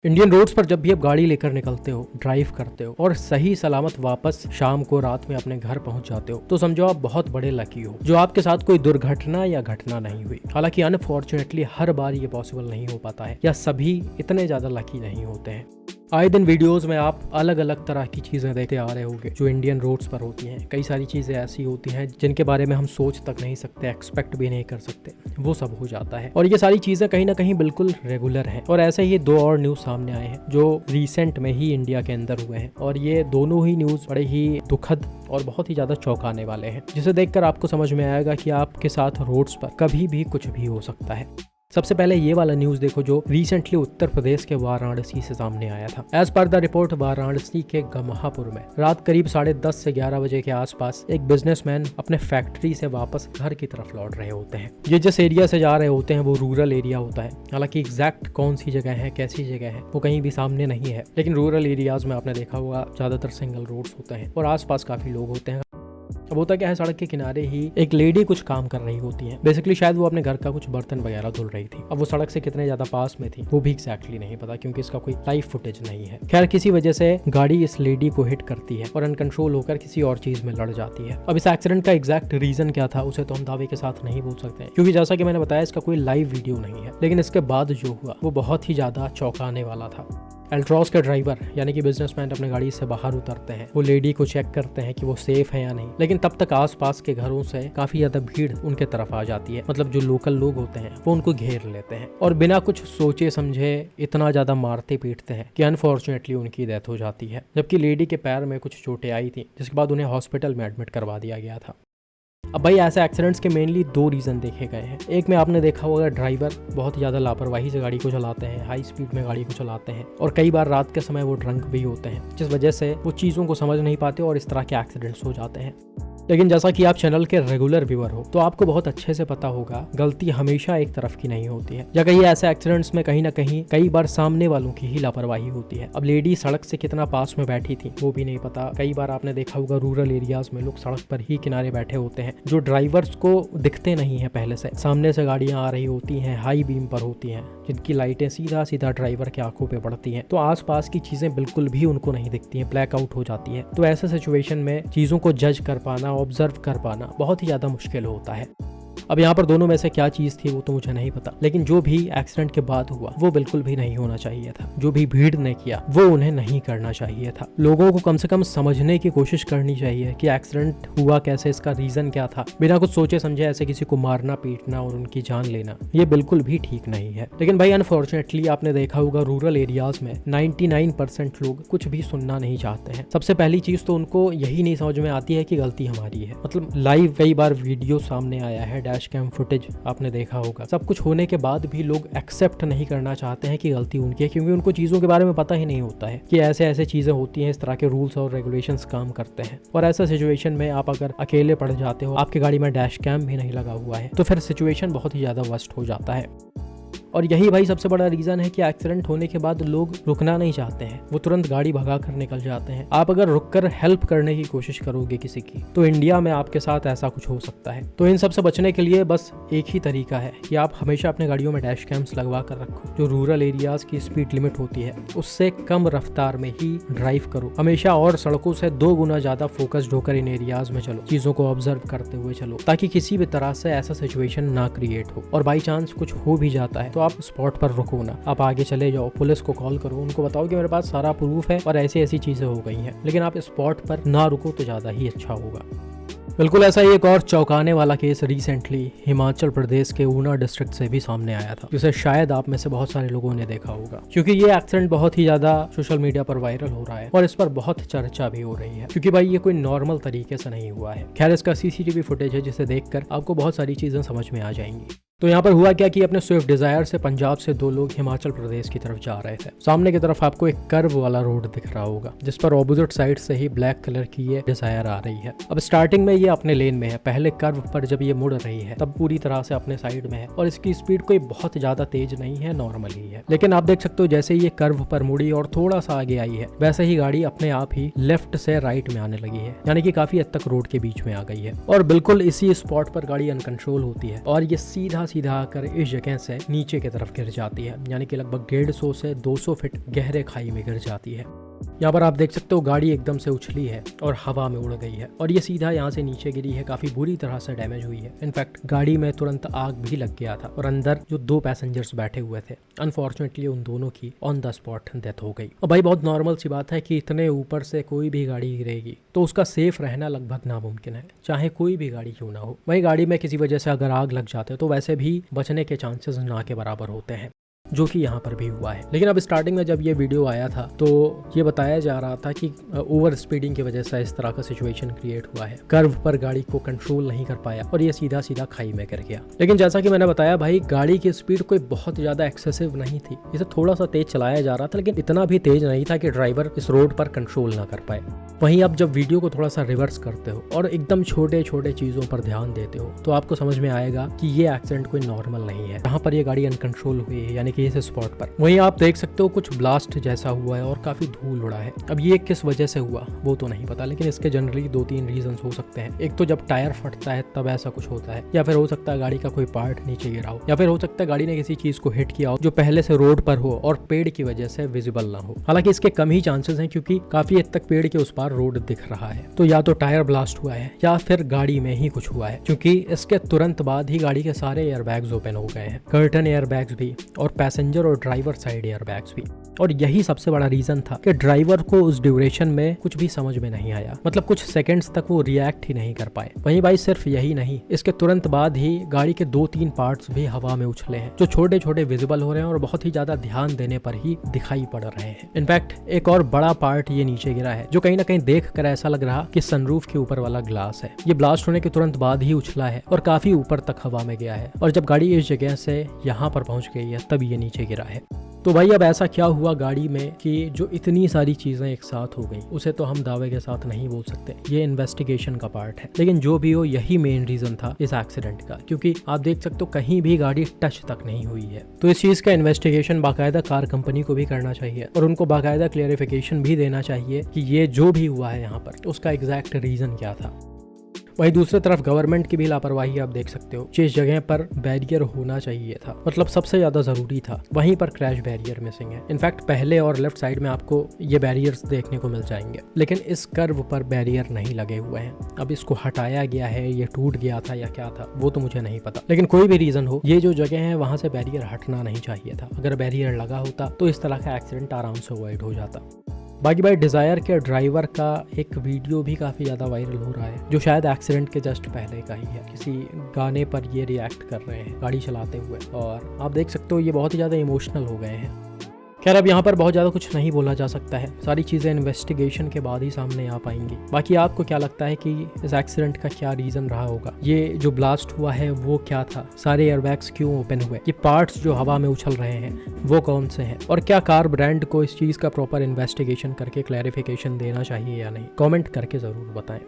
Indian roads पर जब भी आप गाड़ी लेकर निकलते हो, ड्राइव करते हो और सही सलामत वापस शाम को रात में अपने घर पहुंच जाते हो तो समझो आप बहुत बड़े लकी हो जो आपके साथ कोई दुर्घटना या घटना नहीं हुई। हालांकि अनफॉर्चुनेटली हर बार ये पॉसिबल नहीं हो पाता है या सभी इतने ज्यादा लकी नहीं होते हैं। आए दिन वीडियोस में आप अलग अलग तरह की चीज़ें देखते आ रहे होंगे जो इंडियन रोड्स पर होती हैं। कई सारी चीज़ें ऐसी होती हैं जिनके बारे में हम सोच तक नहीं सकते, एक्सपेक्ट भी नहीं कर सकते, वो सब हो जाता है। और ये सारी चीज़ें कहीं ना कहीं बिल्कुल रेगुलर हैं। और ऐसे ही दो और न्यूज़ सामने आए हैं जो रिसेंट में ही इंडिया के अंदर हुए हैं और ये दोनों ही न्यूज़ बड़े ही दुखद और बहुत ही ज़्यादा चौंकाने वाले हैं, जिसे देखकर आपको समझ में आएगा कि आपके साथ रोड्स पर कभी भी कुछ भी हो सकता है। सबसे पहले ये वाला न्यूज़ देखो जो रिसेंटली उत्तर प्रदेश के वाराणसी से सामने आया था। As per the report, Varanasi के गम्हापुर में रात करीब 10:30 से 11 बजे के आसपास एक बिजनेसमैन अपने फैक्ट्री से वापस घर की तरफ लौट रहे होते हैं। ये जिस एरिया से जा रहे होते हैं वो रूरल एरिया होता है। हालांकि एग्जैक्ट कौन सी जगह है, कैसी जगह है, वो कहीं भी सामने नहीं है, लेकिन रूरल एरियाज में आपने देखा होगा ज्यादातर सिंगल रोड्स होते हैं और आसपास काफी लोग होते हैं। अब होता क्या है, सड़क के किनारे ही एक लेडी कुछ काम कर रही होती है। बेसिकली शायद वो अपने घर का कुछ बर्तन वगैरह धुल रही थी। अब वो सड़क से कितने ज्यादा पास में थी वो भी एक्जैक्टली नहीं पता क्योंकि इसका कोई लाइव फुटेज नहीं है। खैर, किसी वजह से गाड़ी इस लेडी को हिट करती है और अनकंट्रोल होकर किसी और चीज में लड़ जाती है। अब इस एक्सीडेंट का एग्जैक्ट रीजन क्या था उसे तो हम दावे के साथ नहीं बोल सकते क्योंकि जैसा कि मैंने बताया इसका कोई लाइव वीडियो नहीं है। लेकिन इसके बाद जो हुआ वो बहुत ही ज्यादा चौंकाने वाला था। एल्ट्रॉस के ड्राइवर यानी कि बिजनेसमैन अपने गाड़ी से बाहर उतरते हैं, वो लेडी को चेक करते हैं कि वो सेफ है या नहीं। लेकिन तब तक आसपास के घरों से काफी ज्यादा भीड़ उनके तरफ आ जाती है। मतलब जो लोकल लोग होते हैं वो उनको घेर लेते हैं और बिना कुछ सोचे समझे इतना ज्यादा मारते पीटते हैं कि अनफॉर्चुनेटली उनकी डेथ हो जाती है। जबकि लेडी के पैर में कुछ चोटें आई थी जिसके बाद उन्हें हॉस्पिटल में एडमिट करवा दिया गया था। अब भाई ऐसे एक्सीडेंट्स के मेनली दो रीज़न देखे गए हैं। एक में आपने देखा होगा ड्राइवर बहुत ज़्यादा लापरवाही से गाड़ी को चलाते हैं, हाई स्पीड में गाड़ी को चलाते हैं और कई बार रात के समय वो ड्रंक भी होते हैं, जिस वजह से वो चीज़ों को समझ नहीं पाते और इस तरह के एक्सीडेंट्स हो जाते हैं। लेकिन जैसा कि आप चैनल के रेगुलर व्यूअर हो तो आपको बहुत अच्छे से पता होगा गलती हमेशा एक तरफ की नहीं होती है या कहीं ऐसे एक्सीडेंट्स में कहीं ना कहीं कई बार सामने वालों की ही लापरवाही होती है। अब लेडी सड़क से कितना पास में बैठी थी वो भी नहीं पता। कई बार आपने देखा होगा रूरल एरियाज में लोग सड़क पर ही किनारे बैठे होते हैं जो ड्राइवर्स को दिखते नहीं है पहले से। सामने से गाड़ियां आ रही होती हैं, हाई बीम पर होती हैं, जिनकी लाइटें सीधा सीधा ड्राइवर के आंखों पे पड़ती हैं, तो आसपास की चीजें बिल्कुल भी उनको नहीं दिखती हैं, ब्लैकआउट हो जाती है। तो ऐसे सिचुएशन में चीजों को जज कर पाना, ऑब्जर्व कर पाना बहुत ही ज्यादा मुश्किल होता है। अब यहाँ पर दोनों में से क्या चीज थी वो तो मुझे नहीं पता, लेकिन जो भी एक्सीडेंट के बाद हुआ वो बिल्कुल भी नहीं होना चाहिए था। जो भी भीड़ ने किया वो उन्हें नहीं करना चाहिए था। लोगों को कम से कम समझने की कोशिश करनी चाहिए कि एक्सीडेंट हुआ कैसे, इसका रीजन क्या था। बिना कुछ सोचे समझे ऐसे किसी को मारना, पीटना और उनकी जान लेना ये बिल्कुल भी ठीक नहीं है। लेकिन भाई अनफॉर्चुनेटली आपने देखा होगा रूरल एरियाज में 99% लोग कुछ भी सुनना नहीं चाहते हैं। सबसे पहली चीज तो उनको यही नहीं समझ में आती है कि गलती हमारी है। मतलब लाइव कई बार वीडियो सामने आया है, डैश कैम फुटेज आपने देखा होगा। सब कुछ होने के बाद भी लोग एक्सेप्ट नहीं करना चाहते हैं कि गलती उनकी है क्योंकि उनको चीजों के बारे में पता ही नहीं होता है कि ऐसे ऐसे चीजें होती हैं, इस तरह के रूल्स और रेगुलेशंस काम करते हैं। और ऐसा सिचुएशन में आप अगर अकेले पड़ जाते हो, आपकी गाड़ी में डैश कैम भी नहीं लगा हुआ है, तो फिर सिचुएशन बहुत ही ज्यादा वर्स्ट हो जाता है। और यही भाई सबसे बड़ा रीजन है कि एक्सीडेंट होने के बाद लोग रुकना नहीं चाहते हैं, वो तुरंत गाड़ी भगा कर निकल जाते हैं। आप अगर रुककर हेल्प करने की कोशिश करोगे किसी की तो इंडिया में आपके साथ ऐसा कुछ हो सकता है। तो इन सब से बचने के लिए बस एक ही तरीका है कि आप हमेशा अपने गाड़ियों में डैश कैम्स लगवा कर रखो। जो रूरल एरियाज की स्पीड लिमिट होती है उससे कम रफ्तार में ही ड्राइव करो हमेशा, और सड़कों से 2 गुना ज्यादा फोकस्ड होकर इन एरियाज में चलो, चीजों को ऑब्जर्व करते हुए चलो ताकि किसी भी तरह से ऐसा सिचुएशन ना क्रिएट हो। और बाई चांस कुछ हो भी जाता है तो आप स्पॉट पर रुको ना, आप आगे चले जाओ, पुलिस को कॉल करो, उनको बताओ कि मेरे पास सारा प्रूफ है और ऐसी ऐसी चीजें हो गई हैं। लेकिन आप स्पॉट पर ना रुको तो ज्यादा ही अच्छा होगा। बिल्कुल ऐसा ही एक और चौंकाने वाला केस रिसेंटली हिमाचल प्रदेश के ऊना डिस्ट्रिक्ट से भी सामने आया था, जिसे शायद आप में से बहुत सारे लोगों ने देखा होगा क्योंकि ये एक्सीडेंट बहुत ही ज्यादा सोशल मीडिया पर वायरल हो रहा है और इस पर बहुत चर्चा भी हो रही है क्योंकि भाई ये कोई नॉर्मल तरीके से नहीं हुआ है। खैर, इसका सीसीटीवी फुटेज है जिसे देखकर आपको बहुत सारी चीजें समझ में आ जाएंगी। तो यहाँ पर हुआ क्या कि अपने स्विफ्ट डिजायर से पंजाब से 2 लोग हिमाचल प्रदेश की तरफ जा रहे थे। सामने की तरफ आपको एक कर्व वाला रोड दिख रहा होगा जिस पर ऑपोजिट साइड से ही ब्लैक कलर की ये डिजायर आ रही है। अब स्टार्टिंग में ये अपने लेन में है, पहले कर्व पर जब ये मुड़ रही है तब पूरी तरह से अपने साइड में है और इसकी स्पीड कोई बहुत ज्यादा तेज नहीं है, नॉर्मल ही है। लेकिन आप देख सकते हो जैसे ये कर्व पर मुड़ी और थोड़ा सा आगे आई है वैसे ही गाड़ी अपने आप ही लेफ्ट से राइट में आने लगी है, यानी कि काफी हद तक रोड के बीच में आ गई है और बिल्कुल इसी स्पॉट पर गाड़ी अनकंट्रोल होती है और ये सीधा सीधा आकर इस जगह से नीचे की तरफ गिर जाती है, यानी कि लगभग 150 से 200 फीट गहरे खाई में गिर जाती है। यहाँ पर आप देख सकते हो गाड़ी एकदम से उछली है और हवा में उड़ गई है और ये सीधा यहाँ से नीचे गिरी है, काफी बुरी तरह से डैमेज हुई है। इनफैक्ट गाड़ी में तुरंत आग भी लग गया था और अंदर जो 2 पैसेंजर्स बैठे हुए थे, अनफॉर्चुनेटली उन दोनों की ऑन द स्पॉट डेथ हो गई। और भाई बहुत नॉर्मल सी बात है कि इतने ऊपर से कोई भी गाड़ी गिरेगी तो उसका सेफ रहना लगभग नामुमकिन है, चाहे कोई भी गाड़ी क्यों ना हो। वही गाड़ी में किसी वजह से अगर आग लग जाते तो वैसे भी बचने के चांसेस ना के बराबर होते हैं, जो कि यहाँ पर भी हुआ है। लेकिन अब स्टार्टिंग में जब ये वीडियो आया था तो ये बताया जा रहा था कि ओवर स्पीडिंग की वजह से इस तरह का सिचुएशन क्रिएट हुआ है, कर्व पर गाड़ी को कंट्रोल नहीं कर पाया और ये सीधा सीधा खाई में गिर गया। लेकिन जैसा कि मैंने बताया भाई, गाड़ी की स्पीड कोई बहुत ज्यादा एक्सेसिव नहीं थी, इसे थोड़ा सा तेज चलाया जा रहा था, लेकिन इतना भी तेज नहीं था कि ड्राइवर इस रोड पर कंट्रोल ना कर पाए। वहीं आप जब वीडियो को थोड़ा सा रिवर्स करते हो और एकदम छोटे छोटे चीजों पर ध्यान देते हो तो आपको समझ में आएगा कि ये एक्सीडेंट कोई नॉर्मल नहीं है। यहाँ पर ये गाड़ी अनकंट्रोल हुई है, यानी कि इस स्पॉट पर। वहीं आप देख सकते हो कुछ ब्लास्ट जैसा हुआ है और काफी धूल उड़ा है। अब ये किस वजह से हुआ वो तो नहीं पता, लेकिन इसके जनरली 2-3 रीजन हो सकते हैं। एक तो जब टायर फटता है तब ऐसा कुछ होता है, या फिर हो सकता है गाड़ी का कोई पार्ट नीचे गिरा हो, या फिर हो सकता है गाड़ी ने किसी चीज को हिट किया हो जो पहले से रोड पर हो और पेड़ की वजह से विजिबल ना हो। हालांकि इसके कम ही चांसेस हैं क्योंकि काफी हद तक पेड़ के उस पार रोड दिख रहा है। तो या तो टायर ब्लास्ट हुआ है या फिर गाड़ी में ही कुछ हुआ है, क्योंकि इसके तुरंत बाद ही गाड़ी के सारे एयरबैग्स ओपन हो गए हैं, कर्टन एयरबैग्स भी और पैसेंजर और ड्राइवर साइड एयरबैग्स भी। और यही सबसे बड़ा रीजन था कि ड्राइवर को उस ड्यूरेशन में कुछ भी समझ में नहीं आया, मतलब कुछ सेकंड्स तक वो रिएक्ट ही नहीं कर पाए। वहीं भाई सिर्फ यही नहीं, इसके तुरंत बाद ही गाड़ी के 2-3 पार्ट्स भी हवा में उछले हैं जो छोटे छोटे विजिबल हो रहे हैं और बहुत ही ज्यादा ध्यान देने पर ही दिखाई पड़ रहे हैं। इनफैक्ट एक और बड़ा पार्ट ये नीचे गिरा है जो कहीं ना कहीं देख कर ऐसा लग रहा कि सनरूफ के ऊपर वाला ग्लास है। ये ब्लास्ट होने के तुरंत बाद ही उछला है और काफी ऊपर तक हवा में गया है और जब गाड़ी इस जगह से यहाँ पर पहुंच गई है तब ये नीचे गिरा है। तो भाई अब ऐसा क्या हुआ गाड़ी में कि जो इतनी सारी चीजें एक साथ हो गई, उसे तो हम दावे के साथ नहीं बोल सकते, ये इन्वेस्टिगेशन का पार्ट है। लेकिन जो भी हो यही मेन रीजन था इस एक्सीडेंट का, क्योंकि आप देख सकते हो कहीं भी गाड़ी टच तक नहीं हुई है। तो इस चीज का इन्वेस्टिगेशन बाकायदा कार कंपनी को भी करना चाहिए और उनको बाकायदा क्लियरिफिकेशन भी देना चाहिए कि ये जो भी हुआ है यहाँ पर उसका एग्जैक्ट रीजन क्या था। वहीं दूसरी तरफ गवर्नमेंट की भी लापरवाही आप देख सकते हो। जिस जगह पर बैरियर होना चाहिए था, मतलब सबसे ज्यादा जरूरी था, वहीं पर क्रैश बैरियर मिसिंग है। इनफैक्ट पहले और लेफ्ट साइड में आपको ये बैरियर्स देखने को मिल जाएंगे, लेकिन इस कर्व पर बैरियर नहीं लगे हुए हैं। अब इसको हटाया गया है, ये टूट गया था या क्या था वो तो मुझे नहीं पता, लेकिन कोई भी रीजन हो, ये जो जगह है वहां से बैरियर हटना नहीं चाहिए था। अगर बैरियर लगा होता तो इस तरह का एक्सीडेंट आराम से अवॉइड हो जाता। बाकी भाई डिज़ायर के ड्राइवर का एक वीडियो भी काफ़ी ज़्यादा वायरल हो रहा है, जो शायद एक्सीडेंट के जस्ट पहले का ही है। किसी गाने पर ये रिएक्ट कर रहे हैं गाड़ी चलाते हुए और आप देख सकते हो ये बहुत ही ज़्यादा इमोशनल हो गए हैं। खैर अब यहाँ पर बहुत ज़्यादा कुछ नहीं बोला जा सकता है, सारी चीज़ें इन्वेस्टिगेशन के बाद ही सामने आ पाएंगी। बाकी आपको क्या लगता है कि इस एक्सीडेंट का क्या रीज़न रहा होगा? ये जो ब्लास्ट हुआ है वो क्या था? सारे एयरबैग्स क्यों ओपन हुए? ये पार्ट्स जो हवा में उछल रहे हैं वो कौन से हैं? और क्या कार ब्रांड को इस चीज़ का प्रॉपर इन्वेस्टिगेशन करके क्लैरिफिकेशन देना चाहिए या नहीं? कॉमेंट करके ज़रूर बताएं।